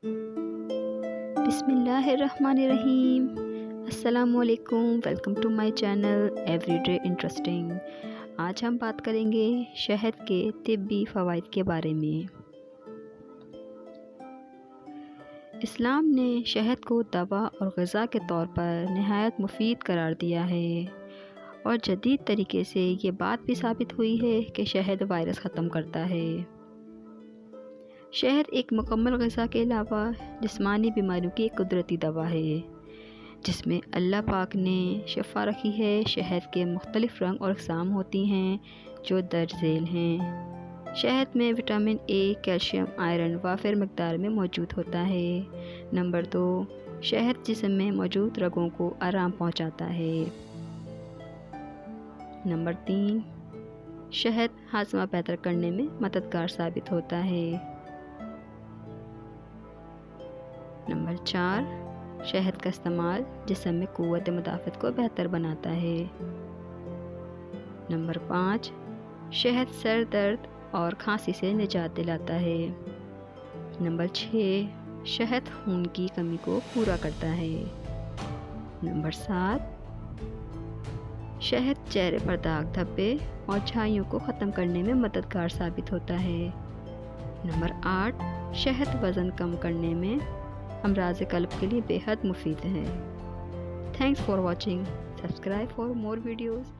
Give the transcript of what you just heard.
بسم اللہ الرحمن الرحیم۔ السلام علیکم، welcome to my channel every day interesting. آج ہم بات کریں گے شہد کے طبی فوائد کے بارے میں۔ اسلام نے شہد کو دوا اور غذا کے طور پر نہایت مفید قرار دیا ہے، اور جدید طریقے سے یہ بات بھی ثابت ہوئی ہے کہ شہد وائرس ختم کرتا ہے۔ شہد ایک مکمل غذا کے علاوہ جسمانی بیماریوں کی ایک قدرتی دوا ہے جس میں اللہ پاک نے شفا رکھی ہے۔ شہد کے مختلف رنگ اور اقسام ہوتی ہیں جو درج ذیل ہیں۔ شہد میں وٹامن اے، کیلشیم، آئرن وافر مقدار میں موجود ہوتا ہے۔ نمبر 2، شہد جسم میں موجود رگوں کو آرام پہنچاتا ہے۔ نمبر 3، شہد ہاضمہ بہتر کرنے میں مددگار ثابت ہوتا ہے۔ نمبر 4، شہد کا استعمال جسم میں قوت مدافعت کو بہتر بناتا ہے۔ نمبر 5، شہد سر درد اور کھانسی سے نجات دلاتا ہے۔ نمبر 6، شہد خون کی کمی کو پورا کرتا ہے۔ نمبر 7، شہد چہرے پر داغ دھبے اور چھائیوں کو ختم کرنے میں مددگار ثابت ہوتا ہے۔ نمبر 8، شہد وزن کم کرنے میں امراض قلب کے لیے بے حد مفید ہے۔ Thanks for watching, subscribe for more videos.